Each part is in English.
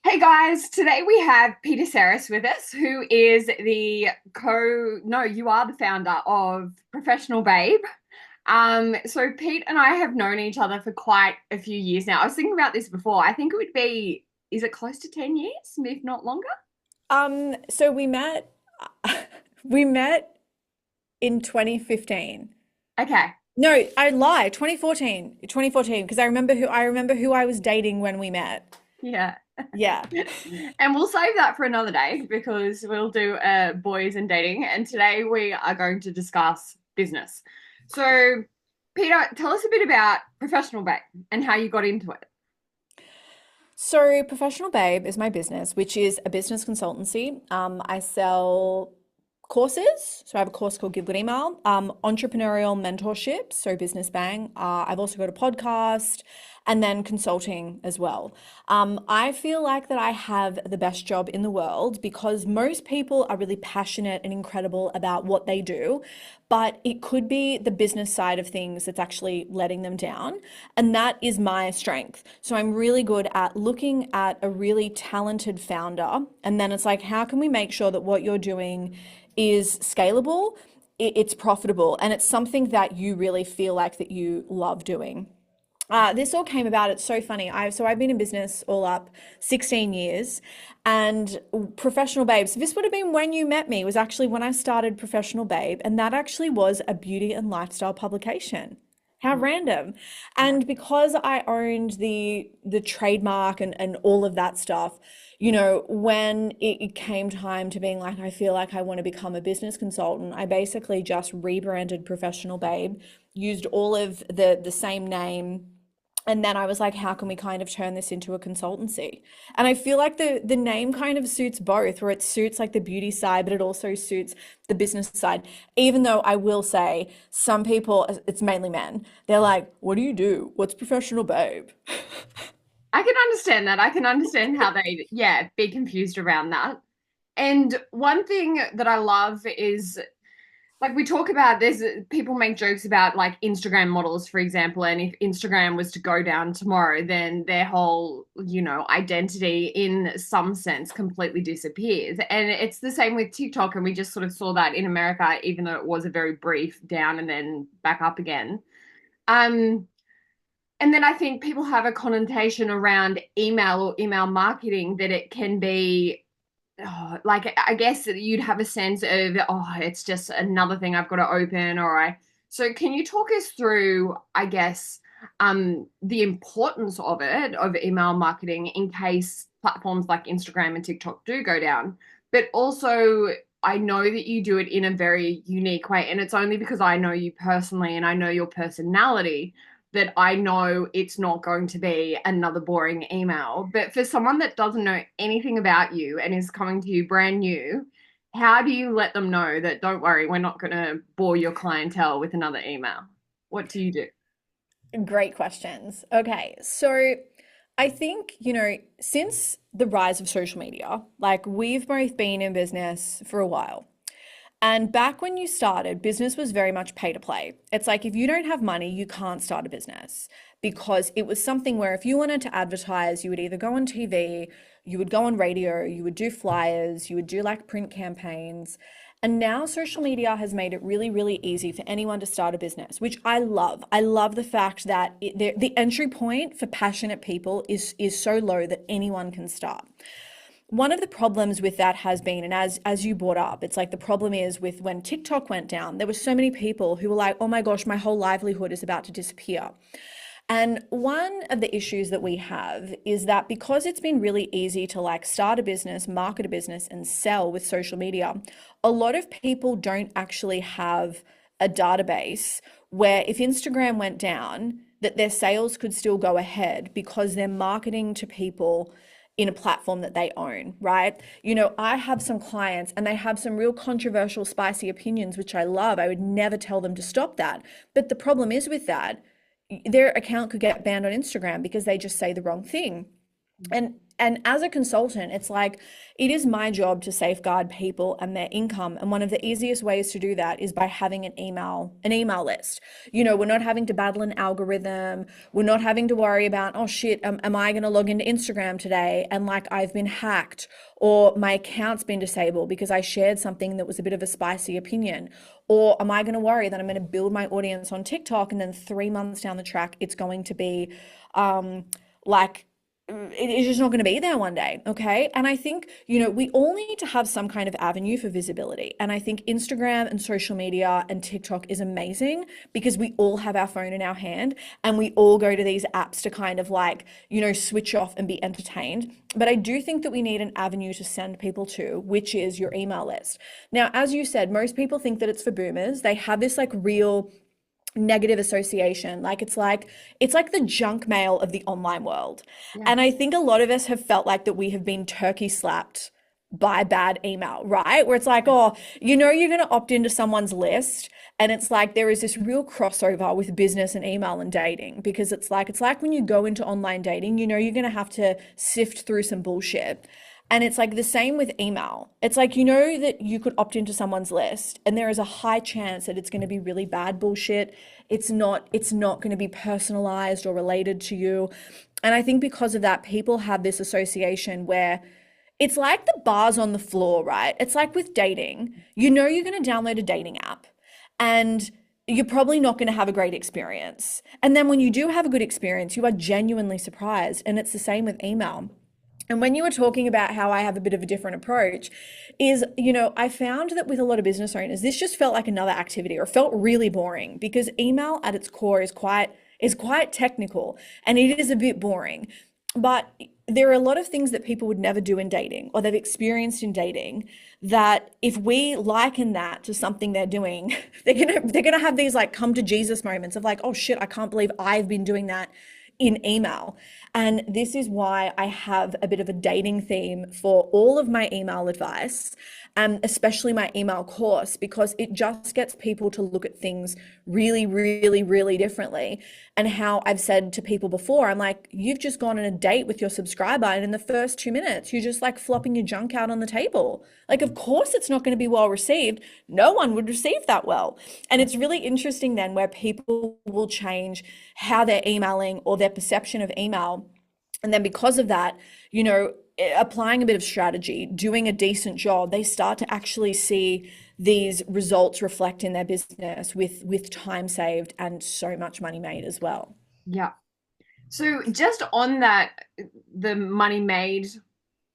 Hey guys, today we have Peter Serras with us, who is you are the founder of Professional Babe. So Pete and I have known each other for quite a few years now. I was thinking about this before. I think it would be, is it close to 10 years, if not longer? So we met we met in 2015. Okay, No, I lie, 2014, because I remember who I was dating when we met. yeah. Yeah. And we'll save that for another day because we'll do boys and dating. And today we are going to discuss business. So, Peter, tell us a bit about Professional Babe and how you got into it. So Professional Babe is my business, which is a business consultancy. I sell courses. So I have a course called Give Good Email, entrepreneurial mentorship, so Business Bang. I've also got a podcast and then consulting as well. I feel like that I have the best job in the world because most people are really passionate and incredible about what they do, but it could be the business side of things that's actually letting them down. And that is my strength. So I'm really good at looking at a really talented founder. And then it's like, how can we make sure that what you're doing is scalable, it's profitable, and it's something that you really feel like that you love doing. This all came about. It's so funny. I've been in business all up 16 years, and Professional Babes. This would have been when you met me. Was actually when I started Professional Babe, and that actually was a beauty and lifestyle publication. How random. And because I owned the trademark and all of that stuff, when it came time to being like, I feel like I want to become a business consultant, I basically just rebranded Professional Babe, used all of the same name. And then I was like, how can we kind of turn this into a consultancy? And I feel like the name kind of suits both, where it suits like the beauty side, but it also suits the business side. Even though I will say some people, it's mainly men, they're like, what do you do? What's Professional Babe? I can understand that. I can understand how they, yeah, be confused around that. And one thing that I love is like we talk about there's people make jokes about like Instagram models, for example, and if Instagram was to go down tomorrow, then their whole, identity in some sense completely disappears. And it's the same with TikTok, and we just sort of saw that in America, even though it was a very brief down and then back up again. Um, and then I think people have a connotation around email or email marketing that it can be like I guess you'd have a sense of it's just another thing I've got to open or I so can you talk us through I guess the importance of it of email marketing in case platforms like Instagram and TikTok do go down, but also I know that you do it in a very unique way, and it's only because I know you personally and I know your personality that I know it's not going to be another boring email. But for someone that doesn't know anything about you and is coming to you brand new, how do you let them know that don't worry, we're not going to bore your clientele with another email? What do you do? Great questions. Okay, so I think, since the rise of social media, like we've both been in business for a while. And back when you started, business was very much pay to play. It's like if you don't have money, you can't start a business because it was something where if you wanted to advertise, you would either go on TV, you would go on radio, you would do flyers, you would do like print campaigns. And now social media has made it really, really easy for anyone to start a business, which I love. I love the fact that the entry point for passionate people is so low that anyone can start. One of the problems with that has been, and as you brought up, it's like the problem is with when TikTok went down, there were so many people who were like, oh my gosh, my whole livelihood is about to disappear. And one of the issues that we have is that because it's been really easy to like start a business, market a business, and sell with social media, a lot of people don't actually have a database where if Instagram went down, that their sales could still go ahead because they're marketing to people in a platform that they own, right? I have some clients and they have some real controversial, spicy opinions, which I love. I would never tell them to stop that. But the problem is with that, their account could get banned on Instagram because they just say the wrong thing. And And as a consultant, it's like it is my job to safeguard people and their income. And one of the easiest ways to do that is by having an email list. We're not having to battle an algorithm. We're not having to worry about, oh shit, am I going to log into Instagram today? And like I've been hacked or my account's been disabled because I shared something that was a bit of a spicy opinion. Or am I going to worry that I'm going to build my audience on TikTok and then 3 months down the track, it's going to be like it's just not going to be there one day. Okay. And I think, we all need to have some kind of avenue for visibility. And I think Instagram and social media and TikTok is amazing because we all have our phone in our hand and we all go to these apps to kind of like, switch off and be entertained. But I do think that we need an avenue to send people to, which is your email list. Now, as you said, most people think that it's for boomers. They have this like real negative association. Like it's like the junk mail of the online world. Yeah. And I think a lot of us have felt like that we have been turkey slapped by bad email, right? Where it's like, oh, you're going to opt into someone's list. And it's like there is this real crossover with business and email and dating because it's like when you go into online dating, you're going to have to sift through some bullshit. And it's like the same with email. It's like, that you could opt into someone's list and there is a high chance that it's going to be really bad bullshit. It's not going to be personalized or related to you. And I think because of that, people have this association where it's like the bars on the floor, right? It's like with dating, you're going to download a dating app and you're probably not going to have a great experience. And then when you do have a good experience, you are genuinely surprised. And it's the same with email. And when you were talking about how I have a bit of a different approach is, I found that with a lot of business owners, this just felt like another activity or felt really boring because email at its core is quite technical and it is a bit boring. But there are a lot of things that people would never do in dating or they've experienced in dating that if we liken that to something they're doing, they're gonna have these like come to Jesus moments of like, oh shit, I can't believe I've been doing that in email. And this is why I have a bit of a dating theme for all of my email advice, and especially my email course, because it just gets people to look at things really, really, really differently. And how I've said to people before, I'm like, you've just gone on a date with your subscriber and in the first 2 minutes, you're just like flopping your junk out on the table. Like, of course it's not going to be well received. No one would receive that well. And it's really interesting then where people will change how they're emailing or their perception of email. And then because of that, applying a bit of strategy, doing a decent job, they start to actually see these results reflect in their business with time saved and so much money made as well. Yeah. So just on that, the money made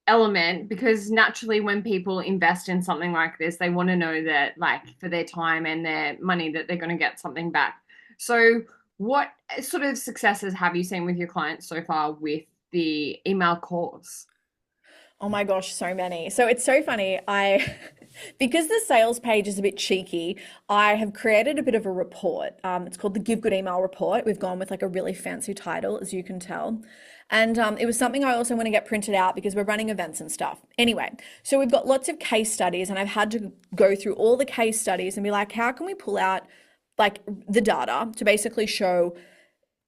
element, because naturally when people invest in something like this, they want to know that like for their time and their money that they're going to get something back. So what sort of successes have you seen with your clients so far with the email course? Oh my gosh, so many. So it's so funny. Because the sales page is a bit cheeky, I have created a bit of a report. It's called the Give Good Email Report. We've gone with like a really fancy title, as you can tell. And it was something I also want to get printed out because we're running events and stuff. Anyway, so we've got lots of case studies and I've had to go through all the case studies and be like, how can we pull out like the data to basically show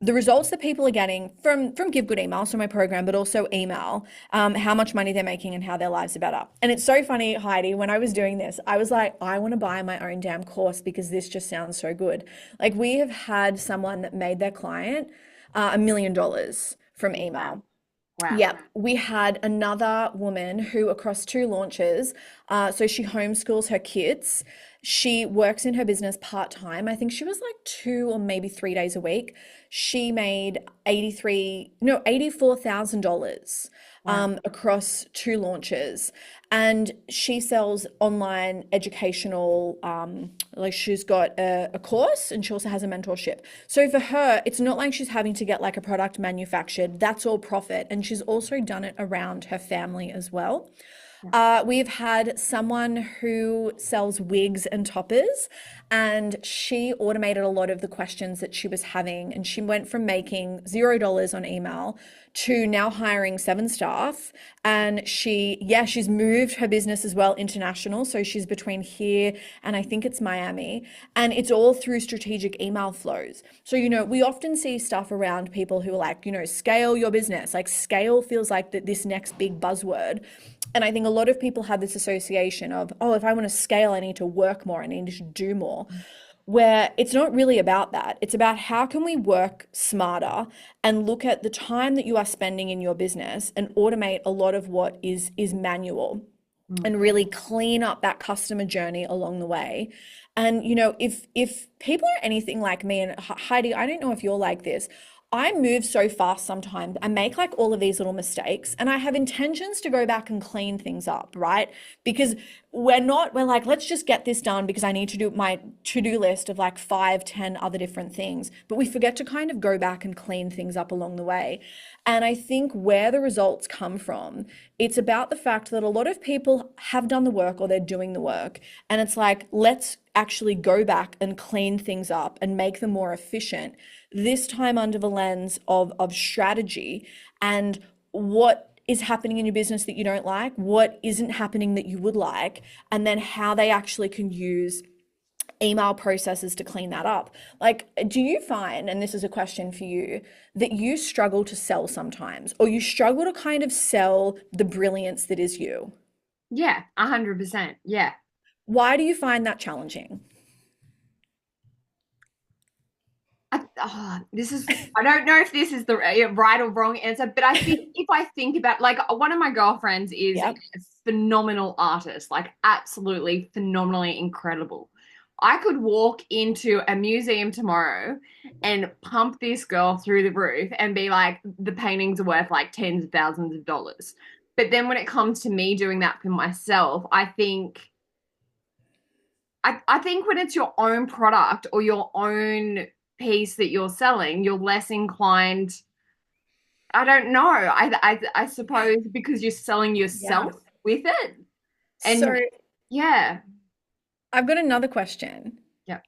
the results that people are getting from Give Good Email, so my program, but also email, how much money they're making and how their lives are better. And it's so funny, Heidi, when I was doing this, I was like, I want to buy my own damn course because this just sounds so good. Like we have had someone that made their client $1 million from email. Wow. Yep. We had another woman who across 2 launches, so she homeschools her kids. She works in her business part-time. I think she was like 2 or maybe 3 days a week. She made $84,000 across 2 launches. And she sells online educational, like she's got a course and she also has a mentorship. So for her, it's not like she's having to get like a product manufactured. That's all profit. And she's also done it around her family as well. We've had someone who sells wigs and toppers, and she automated a lot of the questions that she was having. And she went from making $0 on email to now hiring 7 staff. And she's moved her business as well international. So she's between here and I think it's Miami. And it's all through strategic email flows. So, we often see stuff around people who are like, scale your business. Like scale feels like this next big buzzword. And I think a lot of people have this association of, oh, if I want to scale, I need to work more, I need to do more, where it's not really about that. It's about how can we work smarter and look at the time that you are spending in your business and automate a lot of what is manual Mm. and really clean up that customer journey along the way. And if people are anything like me, and Heidi, I don't know if you're like this, I move so fast sometimes. I make like all of these little mistakes and I have intentions to go back and clean things up, right? Because we're like, let's just get this done because I need to do my to-do list of like 5, 10 other different things. But we forget to kind of go back and clean things up along the way. And I think where the results come from, it's about the fact that a lot of people have done the work or they're doing the work. And it's like, let's actually go back and clean things up and make them more efficient, this time under the lens of strategy and what is happening in your business that you don't like, what isn't happening that you would like, and then how they actually can use email processes to clean that up. Like, do you find, and this is a question for you, that you struggle to sell sometimes, or you struggle to kind of sell the brilliance that is you? Yeah, 100%. Yeah. Why do you find that challenging? I don't know if this is the right or wrong answer, but I think if I think about, like, one of my girlfriends is a Yep. phenomenal artist, like absolutely phenomenally incredible. I could walk into a museum tomorrow and pump this girl through the roof and be like, the paintings are worth like tens of thousands of dollars. But then when it comes to me doing that for myself, I think when it's your own product or your own piece that you're selling, you're less inclined. I don't know. I suppose because you're selling Yeah. yourself with it, So and yeah, I've got another question. yeah,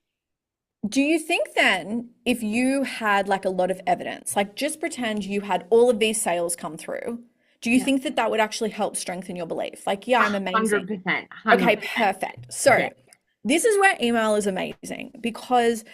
Do you think then, if you had like a lot of evidence, like just pretend you had all of these sales come through, do you yeah, think that that would actually help strengthen your belief? Like, yeah, I'm amazing. 100%, Okay, 100%. perfect. Yeah, So, this is where email is amazing because,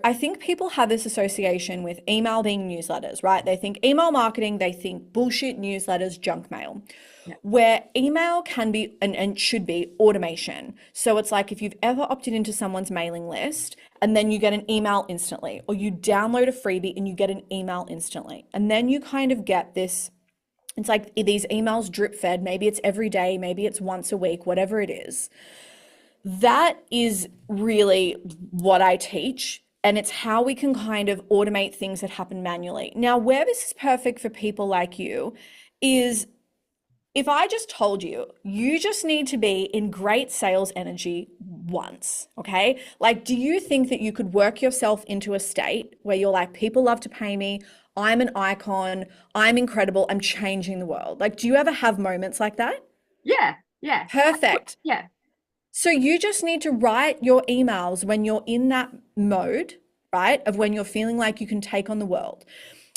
I think people have this association with email being newsletters, right? They think email marketing, they think bullshit newsletters, junk mail, yeah, where email can be and should be automation. So, it's like if you've ever opted into someone's mailing list and then you get an email instantly, or you download a freebie and you get an email instantly, and then you kind of get this. It's like these emails drip fed. Maybe it's every day, maybe it's once a week, whatever it is. That is really what I teach. And it's how we can kind of automate things that happen manually. Now, where this is perfect for people like you is if I just told you, you just need to be in great sales energy once, okay? Like, do you think that you could work yourself into a state where you're like, people love to pay me, I'm an icon, I'm incredible, I'm changing the world? Like, do you ever have moments like that? yeah, yeah, Perfect. yeah, So you just need to write your emails when you're in that mode, right? Of when you're feeling like you can take on the world.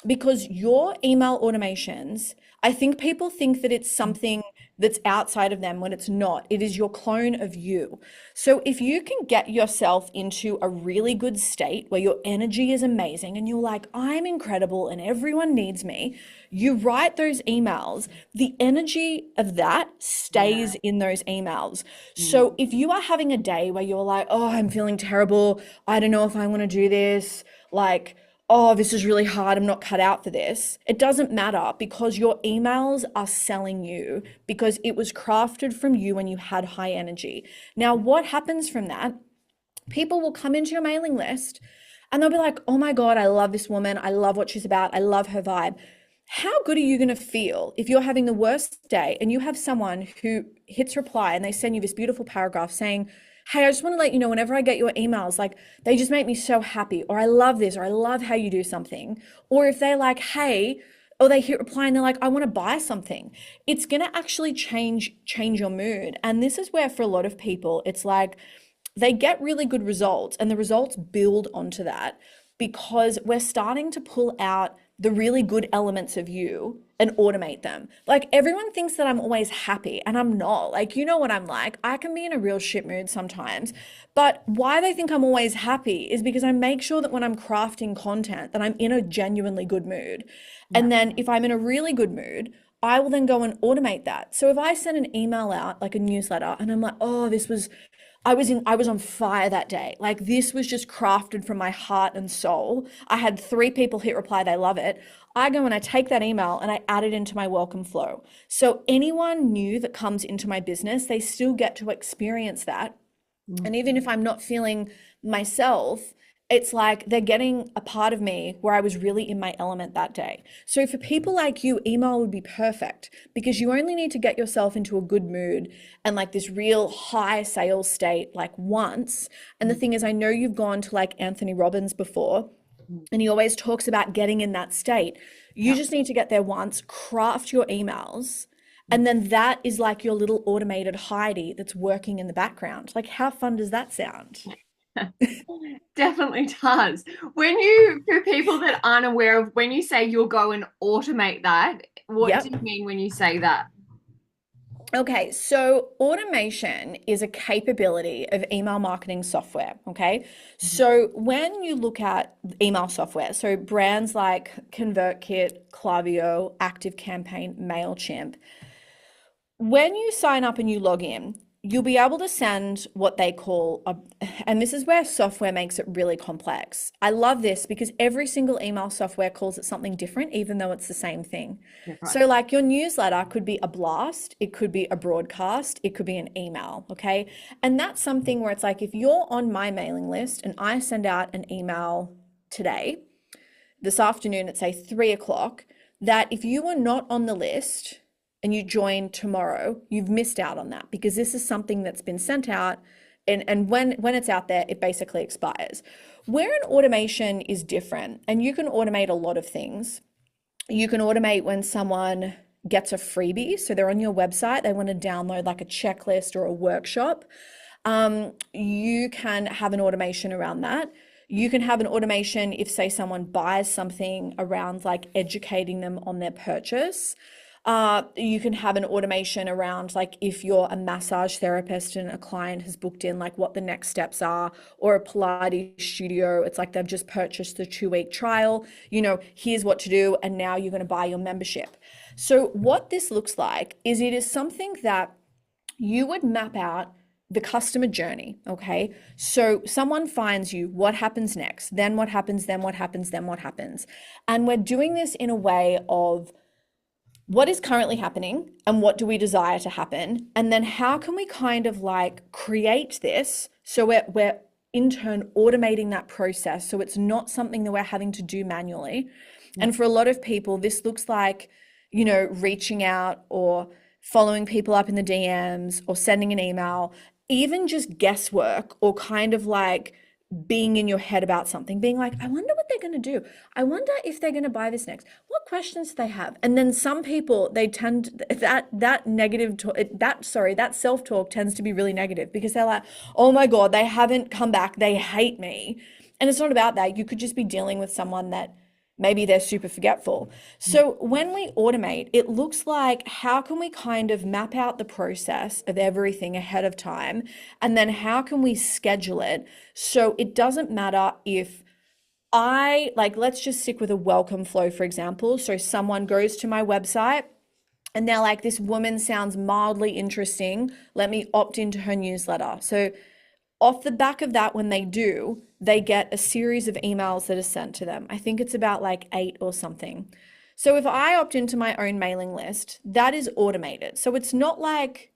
Because your email automations, I think people think that it's something that's outside of them when it's not. It is your clone of you. So if you can get yourself into a really good state where your energy is amazing and you're like, I'm incredible and everyone needs me, you write those emails, the energy of that yeah. stays in those emails. Mm. So if you are having a day where you're like, oh, I'm feeling terrible, I don't know if I want to do this, like, oh, this is really hard, I'm not cut out for this. It doesn't matter because your emails are selling you because it was crafted from you when you had high energy. Now, what happens from that? People will come into your mailing list and they'll be like, oh my God, I love this woman. I love what she's about. I love her vibe. How good are you going to feel if you're having the worst day and you have someone who hits reply and they send you this beautiful paragraph saying, hey, I just want to let you know whenever I get your emails, like they just make me so happy, or I love this, or I love how you do something. Or if they're like, hey, or they hit reply and they're like, I want to buy something. It's going to actually change your mood. And this is where for a lot of people, it's like they get really good results and the results build onto that because we're starting to pull out the really good elements of you and automate them. Like everyone thinks that I'm always happy and I'm not. Like, you know what I'm like? I can be in a real shit mood sometimes, but why they think I'm always happy is because I make sure that when I'm crafting content that I'm in a genuinely good mood. Yeah. And then if I'm in a really good mood, I will then go and automate that. So if I send an email out, like a newsletter, and I'm like, oh, I was on fire that day. Like this was just crafted from my heart and soul. I had 3 people hit reply, they love it. I go and I take that email and I add it into my welcome flow. So anyone new that comes into my business, they still get to experience that. Mm. And even if I'm not feeling myself, it's like they're getting a part of me where I was really in my element that day. So for people like you, email would be perfect because you only need to get yourself into a good mood and like this real high sales state like once. And the Mm. thing is, I know you've gone to like Anthony Robbins before Mm. and he always talks about getting in that state. You Yeah. just need to get there once, craft your emails, Mm. and then that is like your little automated Heidi that's working in the background. Like, how fun does that sound? Definitely does. For people that aren't aware of, when you say you'll go and automate that, what do Yep. you mean when you say that? Okay, so automation is a capability of email marketing software. Okay, Mhm. so when you look at email software, so brands like ConvertKit, Klaviyo, ActiveCampaign, MailChimp, when you sign up and you log in, you'll be able to send what they call and this is where software makes it really complex. I love this because every single email software calls it something different, even though it's the same thing. Yeah, right. So, like your newsletter could be a blast, it could be a broadcast, it could be an email, okay? And that's something where it's like if you're on my mailing list and I send out an email today, this afternoon at say 3 o'clock, that if you were not on the list and you join tomorrow, you've missed out on that because this is something that's been sent out and when it's out there, it basically expires. Where an automation is different, and you can automate a lot of things. You can automate when someone gets a freebie, so they're on your website, they want to download like a checklist or a workshop. You can have an automation around that. You can have an automation if, say, someone buys something around like educating them on their purchase. You can have an automation around like if you're a massage therapist and a client has booked in like what the next steps are, or a Pilates studio, it's like they've just purchased the 2 week trial, here's what to do, and now you're going to buy your membership. So what this looks like is it is something that you would map out the customer journey. Okay. So someone finds you, what happens next? Then what happens? Then what happens? Then what happens? And we're doing this in a way of what is currently happening and what do we desire to happen? And then how can we kind of like create this so we're in turn automating that process so it's not something that we're having to do manually. Yeah. And for a lot of people, this looks like, reaching out or following people up in the DMs or sending an email, even just guesswork or kind of like being in your head about something, being like, I wonder what they're going to do. I wonder if they're going to buy this next. What questions do they have? And then some people, they tend that negative that self-talk tends to be really negative because they're like, oh my God, they haven't come back. They hate me. And it's not about that. You could just be dealing with someone that maybe they're super forgetful. So when we automate, it looks like how can we kind of map out the process of everything ahead of time? And then how can we schedule it so it doesn't matter if let's just stick with a welcome flow, for example. So someone goes to my website and they're like, this woman sounds mildly interesting. Let me opt into her newsletter. So off the back of that, when they do, they get a series of emails that are sent to them. I think it's about like 8 or something. So if I opt into my own mailing list, that is automated. So it's not like,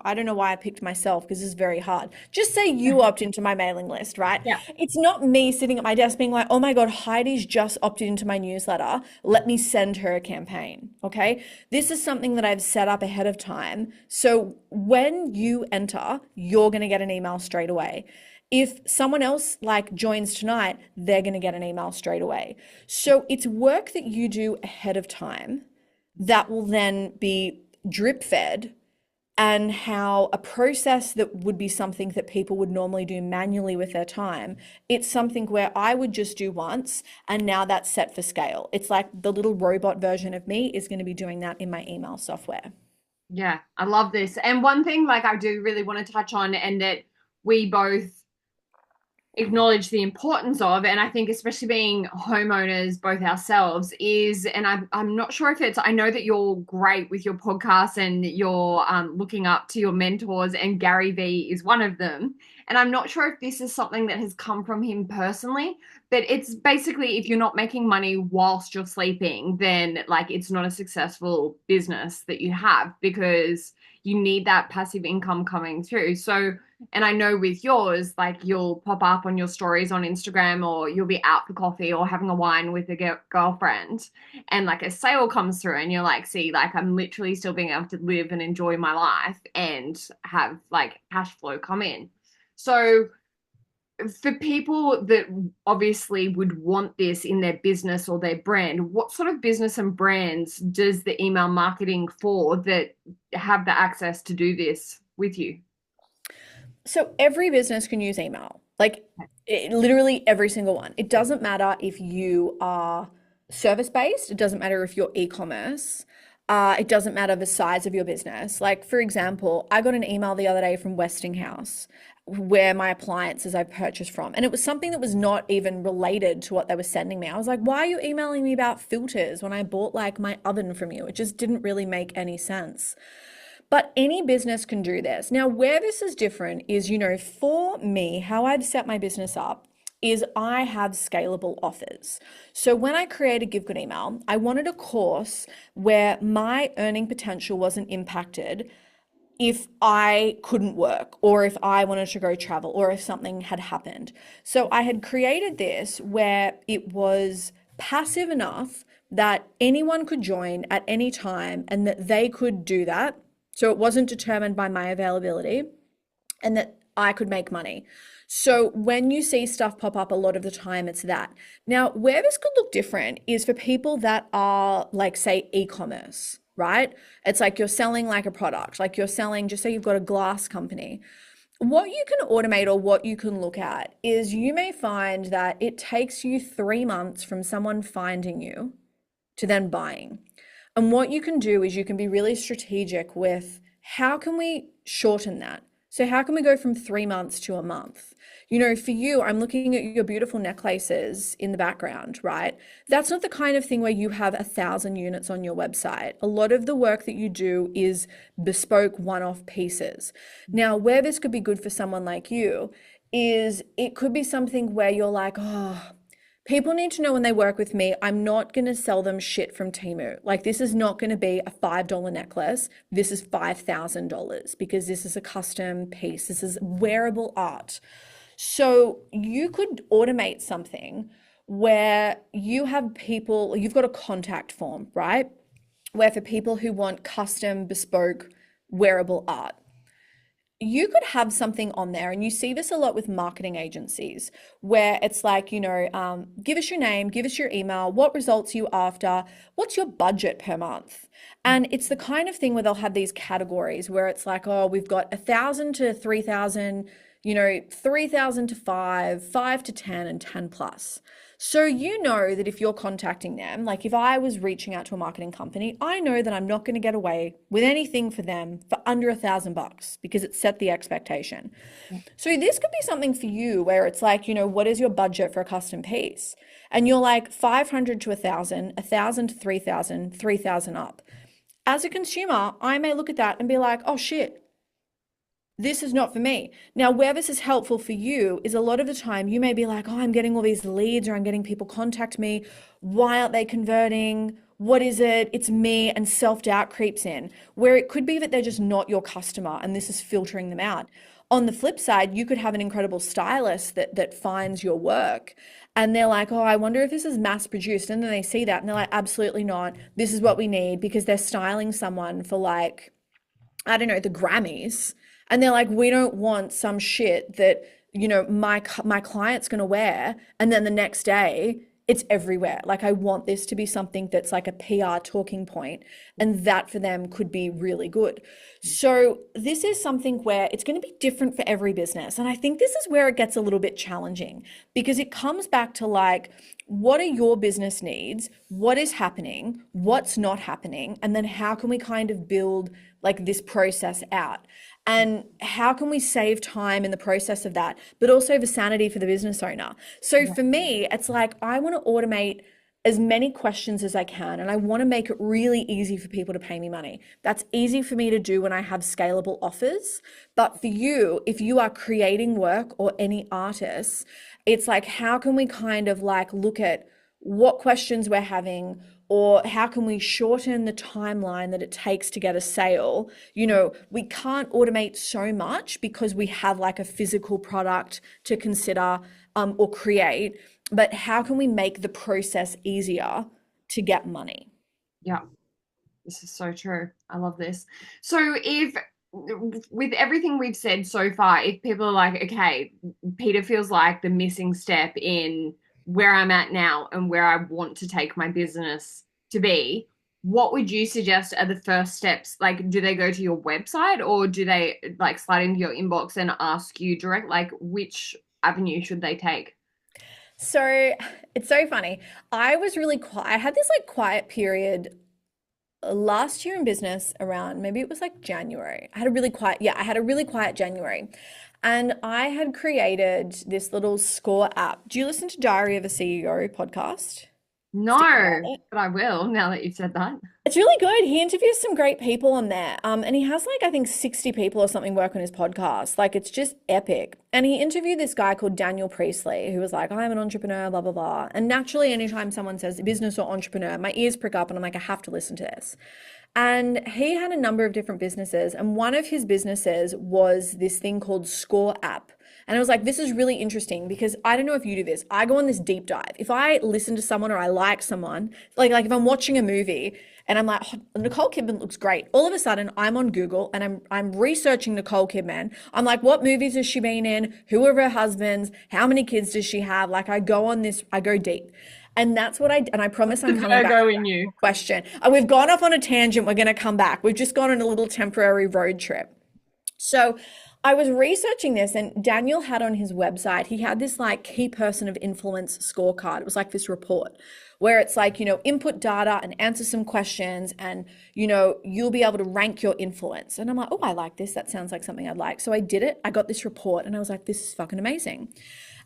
I don't know why I picked myself because it's very hard. Just say you opt into my mailing list, right? Yeah. It's not me sitting at my desk being like, oh my God, Heidi's just opted into my newsletter. Let me send her a campaign. Okay. This is something that I've set up ahead of time. So when you enter, you're going to get an email straight away. If someone else like joins tonight, they're going to get an email straight away. So it's work that you do ahead of time that will then be drip fed, and how a process that would be something that people would normally do manually with their time, it's something where I would just do once and now that's set for scale. It's like the little robot version of me is going to be doing that in my email software. Yeah, I love this. And one thing like I do really want to touch on and that we both acknowledge the importance of, and I think especially being homeowners both ourselves is, and I'm not sure if it's, I know that you're great with your podcast and you're looking up to your mentors, and Gary Vee is one of them. And I'm not sure if this is something that has come from him personally, but it's basically if you're not making money whilst you're sleeping, then like it's not a successful business that you have, because you need that passive income coming through. So, and I know with yours, like you'll pop up on your stories on Instagram, or you'll be out for coffee or having a wine with a girlfriend, and like a sale comes through, and you're like, see, like I'm literally still being able to live and enjoy my life and have like cash flow come in. So, for people that obviously would want this in their business or their brand, what sort of business and brands does the email marketing for that have the access to do this with you? So every business can use email, like literally every single one. It doesn't matter if you are service based, it doesn't matter if you're e-commerce, it doesn't matter the size of your business. Like, for example, I got an email the other day from Westinghouse where my appliances I purchased from, and it was something that was not even related to what they were sending me. I was like, why are you emailing me about filters when I bought like my oven from you? It just didn't really make any sense. But any business can do this. Now, where this is different is, for me, how I've set my business up is I have scalable offers. So when I created Give Good Email, I wanted a course where my earning potential wasn't impacted if I couldn't work, or if I wanted to go travel, or if something had happened. So I had created this where it was passive enough that anyone could join at any time and that they could do that. So it wasn't determined by my availability, and that I could make money. So when you see stuff pop up, a lot of the time it's that. Now, where this could look different is for people that are like, say, e-commerce, right? It's like you're selling like a product, like you're selling, just say you've got a glass company. What you can automate, or what you can look at, is you may find that it takes you 3 months from someone finding you to then buying. And what you can do is you can be really strategic with how can we shorten that? So how can we go from 3 months to a month? For you, I'm looking at your beautiful necklaces in the background, right? That's not the kind of thing where you have 1,000 units on your website. A lot of the work that you do is bespoke one-off pieces. Now, where this could be good for someone like you is it could be something where you're like, oh, people need to know when they work with me, I'm not going to sell them shit from Temu. Like, this is not going to be a $5 necklace. This is $5,000 because this is a custom piece. This is wearable art. So you could automate something where you have people, you've got a contact form, right? Where for people who want custom, bespoke, wearable art, you could have something on there, and you see this a lot with marketing agencies, where it's like, give us your name, give us your email, what results you after, what's your budget per month? And it's the kind of thing where they'll have these categories where it's like, oh, we've got 1,000 to 3,000, 3,000 to 5 to 10, and 10 plus. So that if you're contacting them, like if I was reaching out to a marketing company, I know that I'm not going to get away with anything for them for under $1,000 because it's set the expectation. So this could be something for you where it's like, what is your budget for a custom piece? And you're like 500 to 1,000, 1,000 to 3,000, 3,000 up. As a consumer, I may look at that and be like, oh shit, this is not for me. Now, where this is helpful for you is a lot of the time you may be like, oh, I'm getting all these leads, or I'm getting people contact me. Why aren't they converting? What is it? It's me. And self-doubt creeps in, where it could be that they're just not your customer and this is filtering them out. On the flip side, you could have an incredible stylist that finds your work, and they're like, oh, I wonder if this is mass produced. And then they see that and they're like, absolutely not. This is what we need, because they're styling someone for, like, I don't know, the Grammys. And they're like, we don't want some shit that my client's going to wear, and then the next day it's everywhere. Like I want this to be something that's like a PR talking point, and that for them could be really good. So this is something where it's going to be different for every business. And I think this is where it gets a little bit challenging because it comes back to like, what are your business needs? What is happening? What's not happening? And then how can we kind of build like this process out? And how can we save time in the process of that, but also the sanity for the business owner? So Yeah. for me, it's like I want to automate as many questions as I can, and I want to make it really easy for people to pay me money. That's easy for me to do when I have scalable offers. But for you, if you are creating work or any artists, it's like, how can we kind of like look at what questions we're having, or how can we shorten the timeline that it takes to get a sale? We can't automate so much because we have like a physical product to consider or create, but how can we make the process easier to get money? Yeah. This is so true. I love this. So, if with everything we've said so far, if people are like, okay, Peter feels like the missing step in where I'm at now and where I want to take my business to be, what would you suggest are the first steps? Like, do they go to your website or do they like slide into your inbox and ask you direct? Like, which avenue should they take? So it's so funny. I was really quiet. I had this like quiet period last year in business around maybe it was like January. I had a really quiet January. And I had created this little score app. Do you listen to Diary of a CEO podcast? Steve No, Bartlett? but I will now that you've said that. It's really good. He interviews some great people on there. And he has like, I think 60 people or something work on his podcast. Like it's just epic. And he interviewed this guy called Daniel Priestley, who was like, I'm an entrepreneur, blah, blah, blah. And naturally, anytime someone says business or entrepreneur, my ears prick up and I'm like, I have to listen to this. And he had a number of different businesses. And one of his businesses was this thing called Score App. And I was like, this is really interesting because I don't know if you do this. I go on this deep dive. If I listen to someone or I like someone, like if I'm watching a movie and I'm like, oh, Nicole Kidman looks great. All of a sudden, I'm on Google and I'm researching Nicole Kidman. I'm like, what movies has she been in? Who are her husbands? How many kids does she have? Like I go on this, I go deep. And that's what and I promise I'm The coming back to Virgo in that you. question. We've gone off on a tangent. We're going to come back. We've just gone on a little temporary road trip. So I was researching this, and Daniel had on his website, he had this like key person of influence scorecard. It was like this report where it's like, input data and answer some questions, and, you'll be able to rank your influence. And I'm like, oh, I like this. That sounds like something I'd like. So I did it. I got this report, and I was like, this is fucking amazing.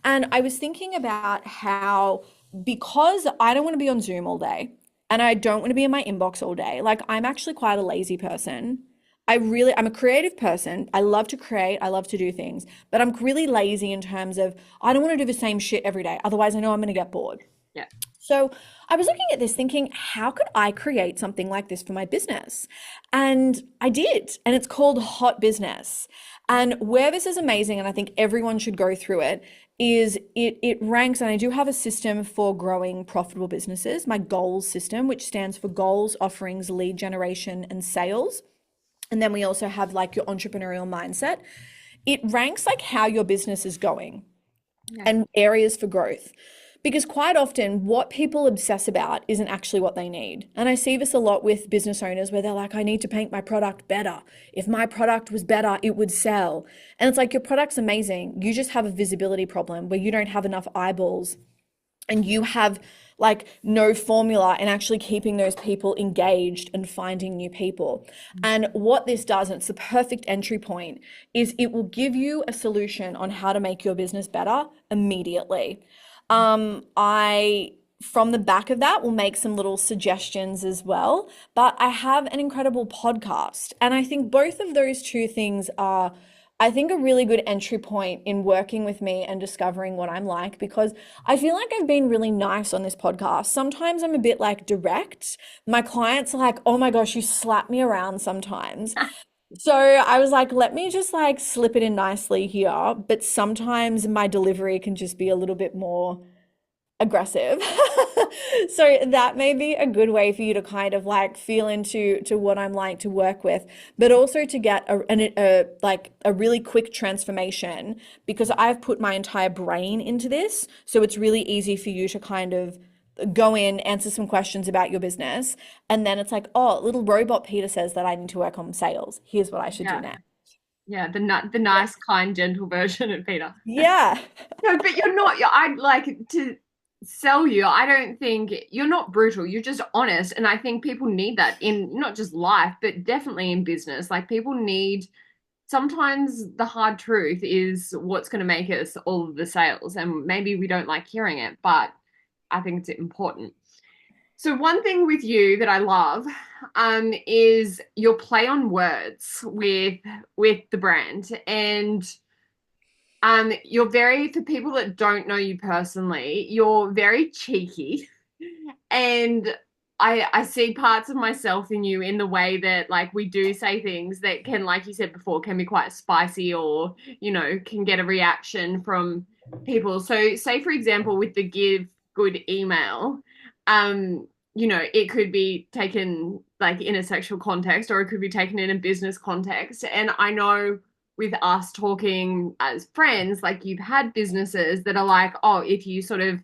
And I was thinking about how, because I don't want to be on Zoom all day and I don't want to be in my inbox all day, like I'm actually quite a lazy person. I'm a creative person. I love to create. I love to do things, but I'm really lazy in terms of I don't want to do the same shit every day. Otherwise, I know I'm going to get bored. Yeah. So I was looking at this thinking, how could I create something like this for my business? And I did. And it's called Hot Business. And where this is amazing, and I think everyone should go through it, is it ranks, and I do have a system for growing profitable businesses, my goals system, which stands for goals, offerings, lead generation, and sales. And then we also have like your entrepreneurial mindset. It ranks like how your business is going Yeah. and areas for growth. Because quite often, what people obsess about isn't actually what they need. And I see this a lot with business owners where they're like, I need to make my product better. If my product was better, it would sell. And it's like, your product's amazing. You just have a visibility problem where you don't have enough eyeballs and you have like no formula in actually keeping those people engaged and finding new people. And what this does, and it's the perfect entry point, is it will give you a solution on how to make your business better immediately. I from the back of that will make some little suggestions as well, but I have an incredible podcast, and I think both of those two things are, I think, a really good entry point in working with me and discovering what I'm like, because I feel like I've been really nice on this podcast. Sometimes I'm a bit like direct. My clients are like, oh my gosh, you slap me around sometimes. So I was like, let me just like slip it in nicely here. But sometimes my delivery can just be a little bit more aggressive. So that may be a good way for you to kind of like feel into what I'm like to work with, but also to get like a really quick transformation because I've put my entire brain into this. So it's really easy for you to kind of go in, answer some questions about your business, and then it's like, oh, little robot Peter says that I need to work on sales. Here's what I should do Yeah. now. Yeah, the nice, kind, gentle version of Peter. Yeah. No, but you're not. I'd like to sell you. I don't think you're not brutal. You're just honest, and I think people need that in not just life, but definitely in business. Like people need. Sometimes the hard truth is what's going to make us all of the sales, and maybe we don't like hearing it, but I think it's important. So one thing with you that I love is your play on words with the brand, and you're very, for people that don't know you personally, you're very cheeky. And I see parts of myself in you in the way that like we do say things that can, like you said before, can be quite spicy or, can get a reaction from people. So say for example with the give good email, it could be taken like in a sexual context or it could be taken in a business context. And I know with us talking as friends, like you've had businesses that are like, oh, if you sort of,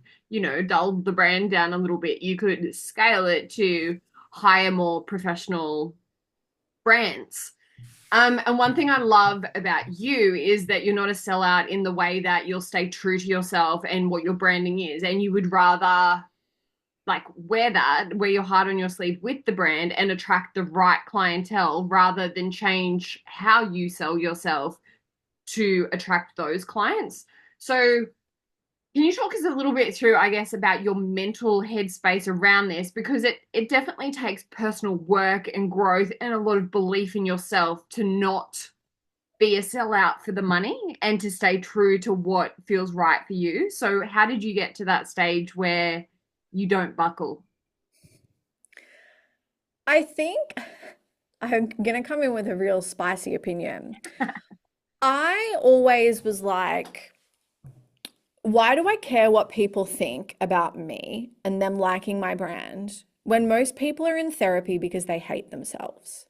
dulled the brand down a little bit, you could scale it to hire more professional brands. And one thing I love about you is that you're not a sellout in the way that you'll stay true to yourself and what your branding is. And you would rather like wear your heart on your sleeve with the brand and attract the right clientele rather than change how you sell yourself to attract those clients. So can you talk us a little bit through, I guess, about your mental headspace around this? Because it definitely takes personal work and growth and a lot of belief in yourself to not be a sellout for the money and to stay true to what feels right for you. So how did you get to that stage where you don't buckle? I think I'm gonna come in with a real spicy opinion. I always was like, why do I care what people think about me and them liking my brand when most people are in therapy because they hate themselves?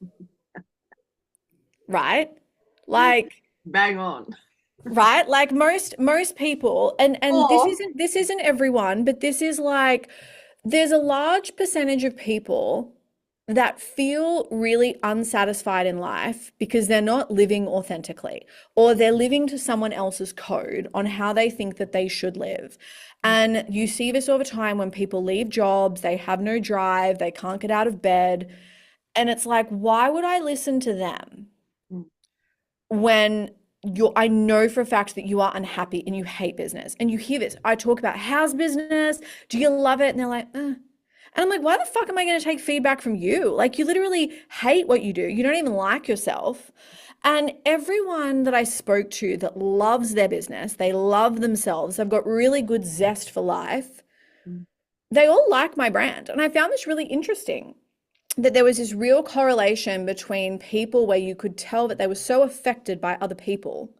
Right? Like, Bang on. right? Like most people, and Or this isn't everyone, but this is like there's a large percentage of people that feel really unsatisfied in life because they're not living authentically or they're living to someone else's code on how they think that they should live. And you see this all the time when people leave jobs, they have no drive, they can't get out of bed. And it's like, why would I listen to them when I know for a fact that you are unhappy and you hate business and you hear this. I talk about how's business? Do you love it? And they're like, And I'm like, why the fuck am I going to take feedback from you? Like, you literally hate what you do. You don't even like yourself. And everyone that I spoke to that loves their business, they love themselves, they've got really good zest for life, they all like my brand. And I found this really interesting that there was this real correlation between people where you could tell that they were so affected by other people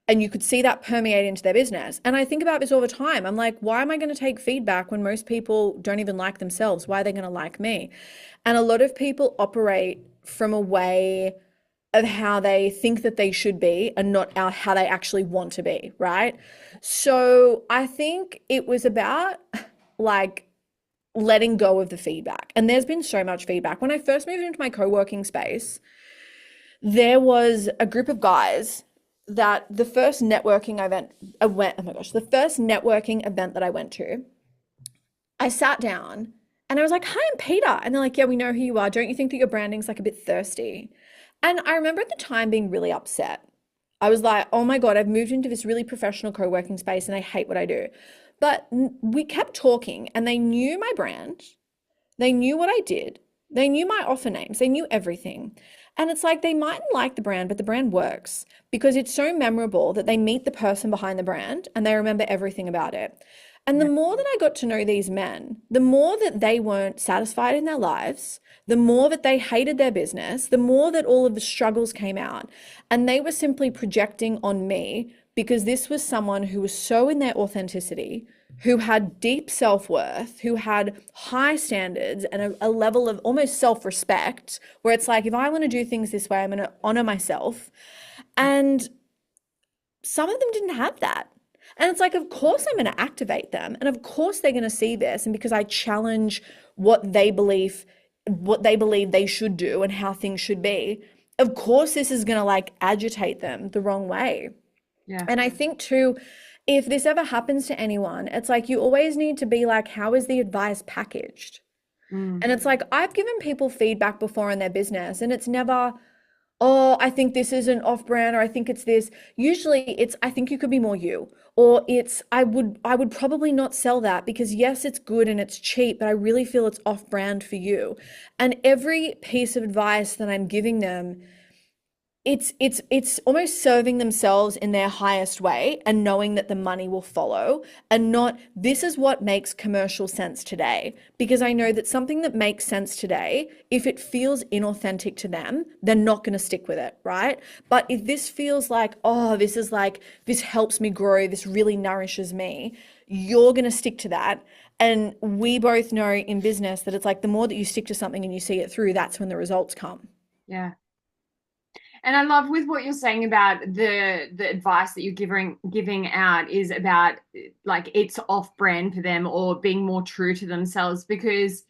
and you could see that permeate into their business. And I think about this all the time. I'm like, why am I going to take feedback when most people don't even like themselves? Why are they going to like me? And a lot of people operate from a way of how they think that they should be and not how they actually want to be, right? So I think it was about like letting go of the feedback. And there's been so much feedback. When I first moved into my co-working space, there was a group of guys that the first networking event the first networking event that I went to, I sat down and I was like, hi, I'm Peter. And they're like, yeah, we know who you are. Don't you think that your branding's like a bit thirsty? And I remember at the time being really upset. I was like, oh my God, I've moved into this really professional co-working space and I hate what I do. But we kept talking and they knew my brand. They knew what I did. They knew my offer names. They knew everything. And it's like they mightn't like the brand, but the brand works because it's so memorable that they meet the person behind the brand and they remember everything about it. And the more that I got to know these men, the more that they weren't satisfied in their lives, the more that they hated their business, the more that all of the struggles came out. And they were simply projecting on me because this was someone who was so in their authenticity, who had deep self-worth, who had high standards and a level of almost self-respect, where it's like, if I want to do things this way, I'm going to honor myself. And some of them didn't have that. And it's like, of course, I'm going to activate them. And of course, they're going to see this. And because I challenge what they believe they should do and how things should be, of course, this is going to like agitate them the wrong way. Yeah. And I think too, if this ever happens to anyone, it's like you always need to be like, how is the advice packaged? Mm. And it's like, I've given people feedback before in their business, and it's never, oh, I think this is an off brand, or I think it's this. Usually it's, I think you could be more you, or it's, I would probably not sell that because yes, it's good and it's cheap, but I really feel it's off brand for you. And every piece of advice that I'm giving them, it's almost serving themselves in their highest way and knowing that the money will follow, and not this is what makes commercial sense today, because I know that something that makes sense today, if it feels inauthentic to them, they're not going to stick with it, right? But if this feels like, oh, this is like, this helps me grow, this really nourishes me, you're going to stick to that. And we both know in business that it's like, the more that you stick to something and you see it through, that's when the results come. Yeah. And I love with what you're saying about the advice that you're giving out is about like it's off brand for them or being more true to themselves, because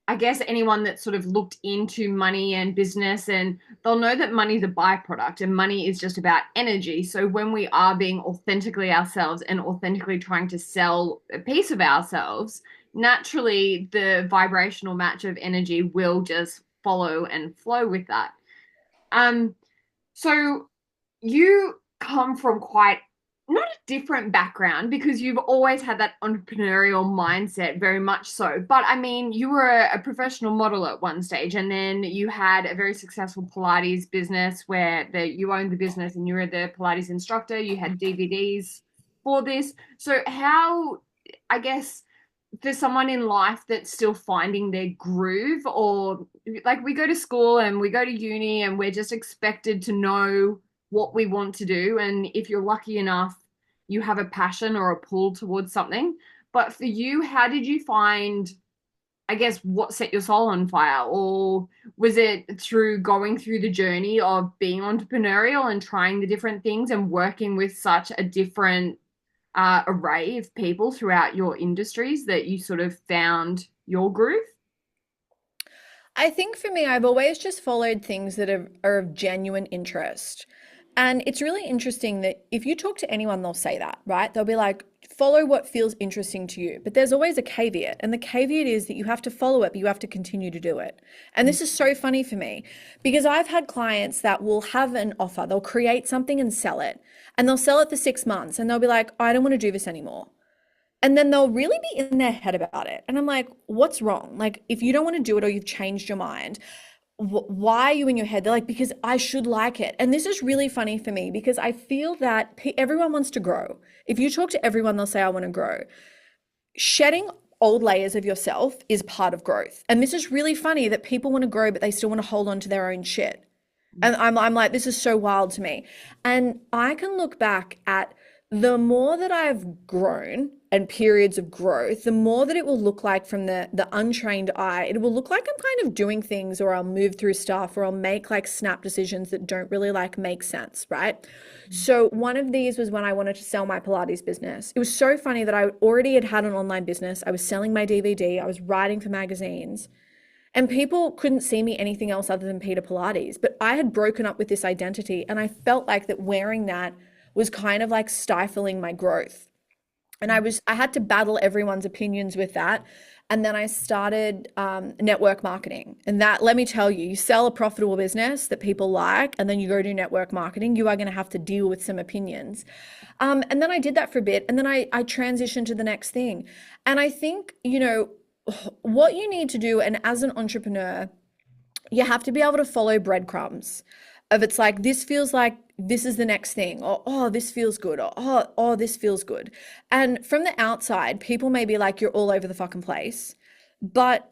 I guess anyone that's sort of looked into money and business, and they'll know that money's a byproduct and money is just about energy. So when we are being authentically ourselves and authentically trying to sell a piece of ourselves, naturally the vibrational match of energy will just follow and flow with that. Um, so you come from quite not a different background, because you've always had that entrepreneurial mindset, very much so. But I mean, you were a professional model at one stage, and then you had a very successful Pilates business where you owned the business and you were the Pilates instructor. You had DVDs for this. So how, I guess, for someone in life that's still finding their groove, or like we go to school and we go to uni and we're just expected to know what we want to do, and if you're lucky enough you have a passion or a pull towards something. But for you, how did you find, I guess, what set your soul on fire? Or was it through going through the journey of being entrepreneurial and trying the different things and working with such a different array of people throughout your industries that you sort of found your groove? I think for me, I've always just followed things that are of genuine interest. And it's really interesting that if you talk to anyone, they'll say that, right? They'll be like, follow what feels interesting to you. But there's always a caveat. And the caveat is that you have to follow it, but you have to continue to do it. And this is so funny for me because I've had clients that will have an offer, they'll create something and sell it. And they'll sell it for 6 months and they'll be like, I don't want to do this anymore. And then they'll really be in their head about it. And I'm like, what's wrong? Like, if you don't want to do it or you've changed your mind, why are you in your head? They're like, because I should like it. And this is really funny for me because I feel that everyone wants to grow. If you talk to everyone, they'll say, I want to grow. Shedding old layers of yourself is part of growth. And this is really funny that people want to grow, but they still want to hold on to their own shit. And I'm like, this is so wild to me. And I can look back at the more that I've grown and periods of growth, the more that it will look like from the untrained eye, it will look like I'm kind of doing things, or I'll move through stuff, or I'll make like snap decisions that don't really like make sense, right? So one of these was when I wanted to sell my Pilates business. It was so funny that I already had an online business. I was selling my DVD. I was writing for magazines. And people couldn't see me anything else other than Peter Pilates. But I had broken up with this identity, and I felt like that wearing that was kind of like stifling my growth. And I had to battle everyone's opinions with that. And then I started network marketing. And that, let me tell you, you sell a profitable business that people like, and then you go do network marketing, you are going to have to deal with some opinions. And then I did that for a bit. And then I transitioned to the next thing. And I think, what you need to do, and as an entrepreneur, you have to be able to follow breadcrumbs of, it's like, this feels like this is the next thing, or oh, this feels good, or oh, this feels good. And from the outside, people may be like, you're all over the fucking place, but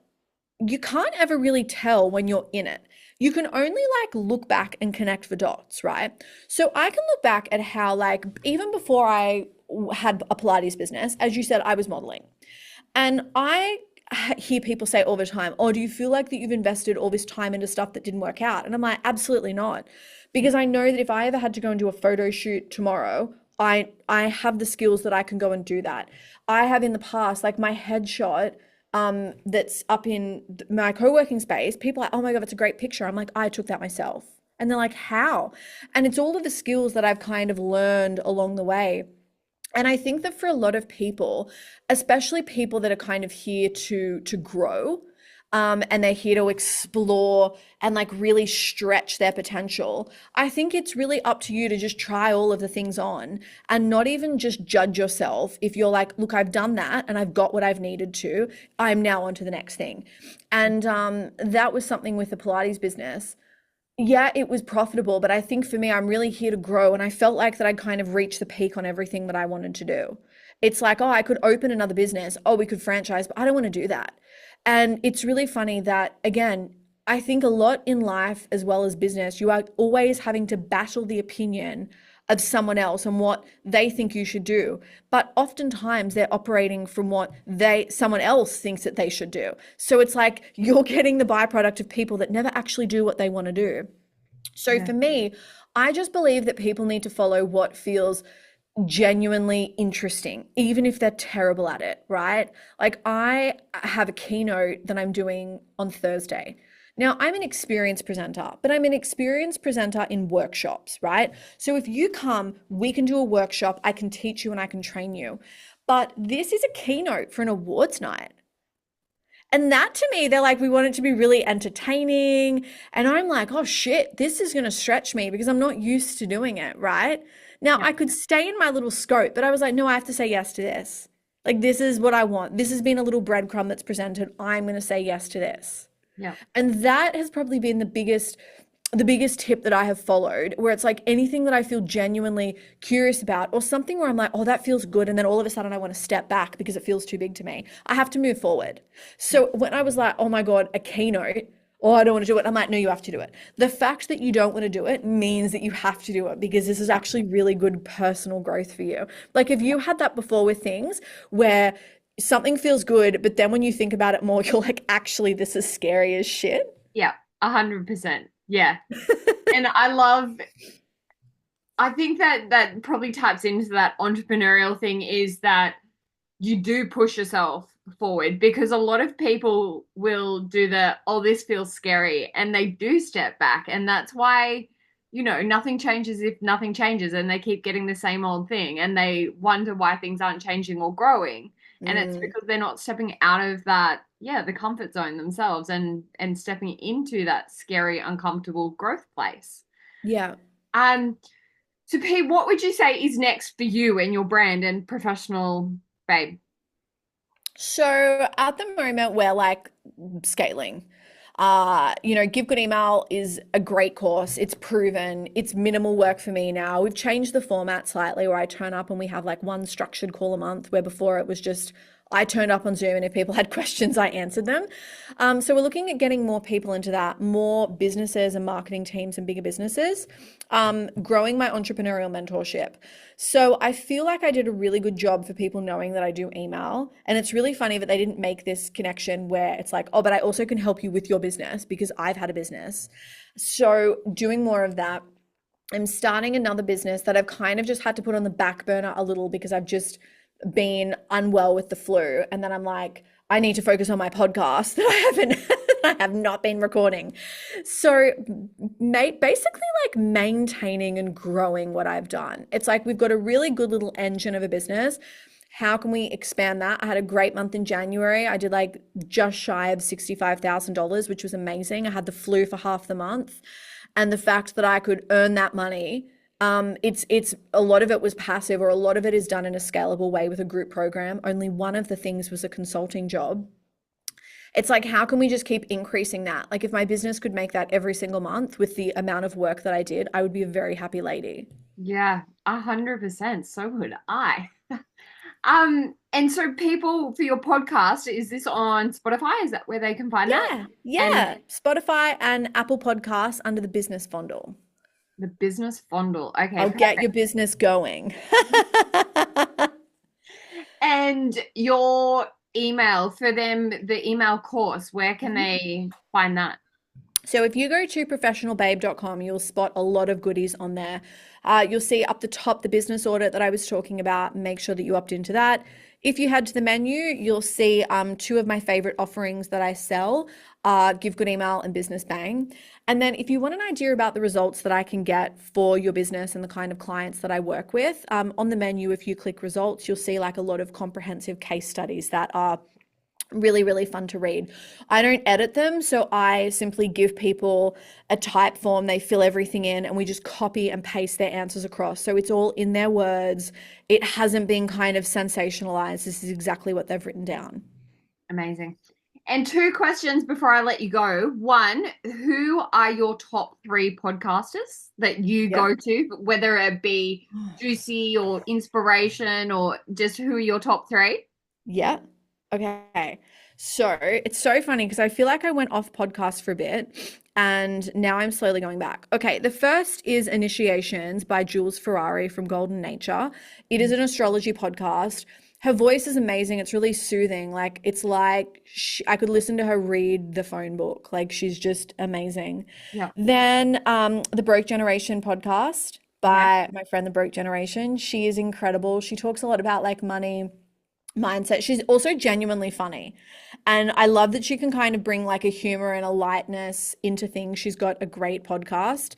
you can't ever really tell when you're in it. You can only like look back and connect the dots, right? So I can look back at how, like, even before I had a Pilates business. As you said, I was modeling. And I hear people say all the time, oh, do you feel like that you've invested all this time into stuff that didn't work out? And I'm like, absolutely not. Because I know that if I ever had to go and do a photo shoot tomorrow, I have the skills that I can go and do that. I have in the past, like my headshot that's up in my co-working space, people are like, oh my God, that's a great picture. I'm like, I took that myself. And they're like, how? And it's all of the skills that I've kind of learned along the way. And I think that for a lot of people, especially people that are kind of here to grow, and they're here to explore and like really stretch their potential, I think it's really up to you to just try all of the things on and not even just judge yourself. If you're like, look, I've done that and I've got what I've needed to, I'm now on to the next thing. And that was something with the Pilates business. Yeah, it was profitable, but I think for me, I'm really here to grow. And I felt like that I'd kind of reached the peak on everything that I wanted to do. It's like, oh, I could open another business. Oh, we could franchise, but I don't want to do that. And it's really funny that, again, I think a lot in life as well as business, you are always having to battle the opinion of someone else and what they think you should do. But oftentimes they're operating from what someone else thinks that they should do. So it's like you're getting the byproduct of people that never actually do what they want to do. So for me, I just believe that people need to follow what feels genuinely interesting, even if they're terrible at it, right? Like I have a keynote that I'm doing on Thursday. Now, I'm an experienced presenter, but I'm an experienced presenter in workshops, right? So if you come, we can do a workshop, I can teach you and I can train you. But this is a keynote for an awards night. And that to me, they're like, we want it to be really entertaining. And I'm like, oh shit, this is going to stretch me because I'm not used to doing it, right? Now, I could stay in my little scope, but I was like, no, I have to say yes to this. Like, this is what I want. This has been a little breadcrumb that's presented. I'm going to say yes to this. Yeah. And that has probably been the biggest tip that I have followed, where it's like anything that I feel genuinely curious about or something where I'm like, oh, that feels good. And then all of a sudden I want to step back because it feels too big to me. I have to move forward. So when I was like, oh my God, a keynote, oh, I don't want to do it. I'm like, no, you have to do it. The fact that you don't want to do it means that you have to do it because this is actually really good personal growth for you. Like if you had that before with things where something feels good, but then when you think about it more, you're like, actually, this is scary as shit. Yeah, 100%. Yeah. And I think that probably taps into that entrepreneurial thing is that you do push yourself forward because a lot of people will do oh, this feels scary, and they do step back. And that's why, nothing changes if nothing changes, and they keep getting the same old thing and they wonder why things aren't changing or growing. And it's because they're not stepping out of that, the comfort zone themselves and stepping into that scary, uncomfortable growth place. Yeah. So P, what would you say is next for you and your brand and professional babe? So at the moment, we're like scaling. Give Good Email is a great course. It's proven. It's minimal work for me now. We've changed the format slightly where I turn up and we have like one structured call a month, where before it was just I turned up on Zoom and if people had questions, I answered them. So we're looking at getting more people into that, more businesses and marketing teams and bigger businesses, growing my entrepreneurial mentorship. So I feel like I did a really good job for people knowing that I do email. And it's really funny that they didn't make this connection where it's like, oh, but I also can help you with your business because I've had a business. So doing more of that. I'm starting another business that I've kind of just had to put on the back burner a little because I've just been unwell with the flu. And then I'm like, I need to focus on my podcast that I have not been recording. So basically like maintaining and growing what I've done. It's like, we've got a really good little engine of a business. How can we expand that? I had a great month in January. I did like just shy of $65,000, which was amazing. I had the flu for half the month. And the fact that I could earn that money, it's a lot of it was passive, or a lot of it is done in a scalable way with a group program. Only one of the things was a consulting job. It's like, how can we just keep increasing that? Like if my business could make that every single month with the amount of work that I did, I would be a very happy lady. Yeah, 100%. So would I. And so people, for your podcast, is this on Spotify? Is that where they can find that? Yeah. Spotify and Apple Podcasts under the business fondle. The business fondle. Okay. I'll get your business going. And your email for them, the email course, where can they find that? So if you go to professionalbabe.com, you'll spot a lot of goodies on there. You'll see up the top the business audit that I was talking about. Make sure that you opt into that. If you head to the menu, you'll see two of my favorite offerings that I sell, Give Good Email and Business Bang. And then if you want an idea about the results that I can get for your business and the kind of clients that I work with, on the menu, if you click results, you'll see like a lot of comprehensive case studies that are really, really fun to read. I don't edit them, so I simply give people a type form, they fill everything in, and we just copy and paste their answers across. So it's all in their words. It hasn't been kind of sensationalized. This is exactly what they've written down. Amazing. And two questions before I let you go. One, who are your top three podcasters that you Yeah. go to, whether it be juicy or inspiration or just who are your top three? Yeah. Okay. So it's so funny because I feel like I went off podcast for a bit and now I'm slowly going back. Okay. The first is Initiations by Jules Ferrari from Golden Nature. It is an astrology podcast. Her voice is amazing. It's really soothing. Like, it's like I could listen to her read the phone book. Like, she's just amazing. Yeah. Then the Broke Generation podcast Yeah. by my friend, The Broke Generation. She is incredible. She talks a lot about like money mindset. She's also genuinely funny. And I love that she can kind of bring like a humor and a lightness into things. She's got a great podcast.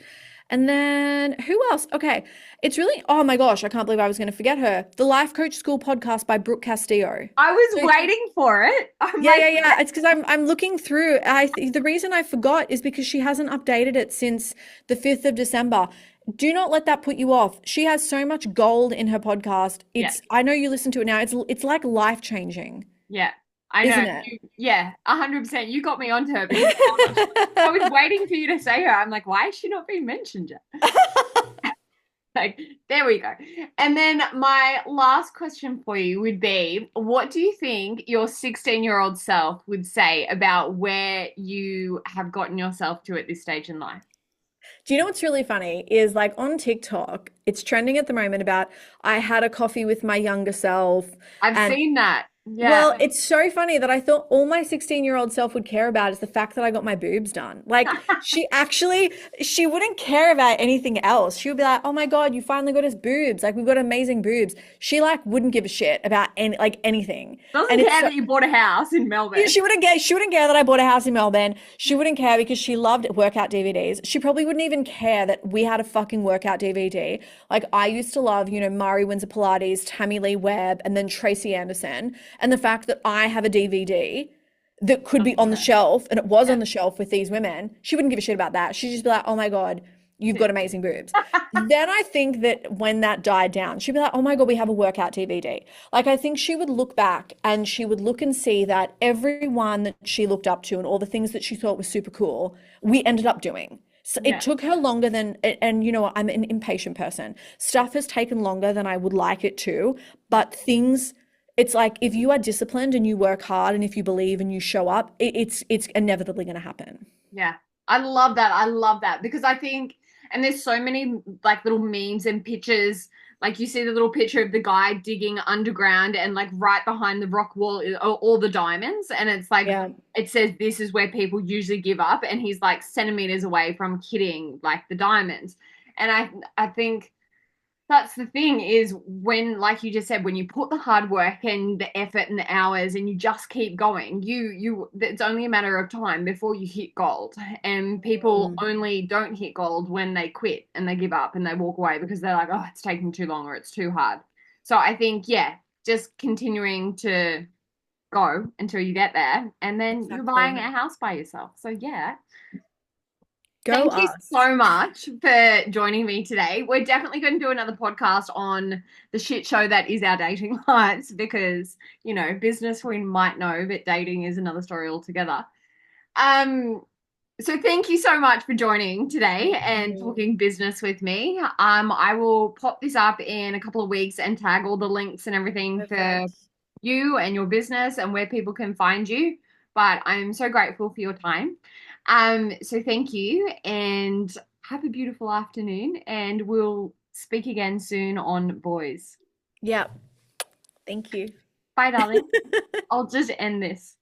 And then who else? Okay. It's really, oh my gosh, I can't believe I was going to forget her. The Life Coach School podcast by Brooke Castillo. I was So waiting for it. I'm yeah, like, yeah, yeah. It's because I'm looking through. The reason I forgot is because she hasn't updated it since the 5th of December. Do not let that put you off. She has so much gold in her podcast. yeah, I know you listen to it now. It's like life changing, yeah. I know. isn't it? Yeah, 100%. You got me onto her because I was waiting for you to say her. I'm like, why is she not being mentioned yet? Like, there we go. And then my last question for you would be, what do you think your 16-year-old self would say about where you have gotten yourself to at this stage in life? Do you know what's really funny is like on TikTok, it's trending at the moment about I had a coffee with my younger self. I've And seen that. Yeah. well, it's so funny that I thought all my 16-year-old self would care about is the fact that I got my boobs done. Like, she wouldn't care about anything else. She would be like, "Oh my God, you finally got us boobs. Like, we've got amazing boobs." She like wouldn't give a shit about anything. Doesn't And it's care so, that you bought a house in yeah, Melbourne. she wouldn't care that I bought a house in Melbourne. She wouldn't care because she loved workout DVDs. She probably wouldn't even care that we had a fucking workout DVD. Like, I used to love, Mari Windsor Pilates, Tammy Lee Webb, and then Tracy Anderson. And the fact that I have a DVD that could be Doesn't on the care. shelf, and it was Yeah. on the shelf with these women, she wouldn't give a shit about that. She'd just be like, "Oh my God, you've got amazing boobs." Then I think that when that died down, she'd be like, "Oh my God, we have a workout DVD." Like, I think she would look back and she would look and see that everyone that she looked up to and all the things that she thought was super cool, we ended up doing. So it Yeah. took her longer than, and you know what, I'm an impatient person. Stuff has taken longer than I would like it to, but it's like if you are disciplined and you work hard and if you believe and you show up, it's inevitably going to happen. Yeah. I love that. I love that because I think, and there's so many like little memes and pictures. Like you see the little picture of the guy digging underground and like right behind the rock wall are all the diamonds. And it's like, Yeah. it says this is where people usually give up. And he's like centimeters away from hitting like the diamonds. And I think that's the thing is when, like you just said, when you put the hard work and the effort and the hours and you just keep going, it's only a matter of time before you hit gold. And people Mm, only don't hit gold when they quit and they give up and they walk away because they're like, oh, it's taking too long or it's too hard. So I think, yeah, just continuing to go until you get there and then you're buying exactly. a house by yourself. So yeah, Go thank you us. so much for joining me today. We're definitely going to do another podcast on the shit show that is our dating lives because, business we might know, but dating is another story altogether. Um, so thank you so much for joining today and Mm, talking business with me. I will pop this up in a couple of weeks and tag all the links and everything for perfect. you and your business and where people can find you. But I'm so grateful for your time. So thank you and have a beautiful afternoon and we'll speak again soon on boys. Yeah. Thank you. Bye, darling. I'll just end this.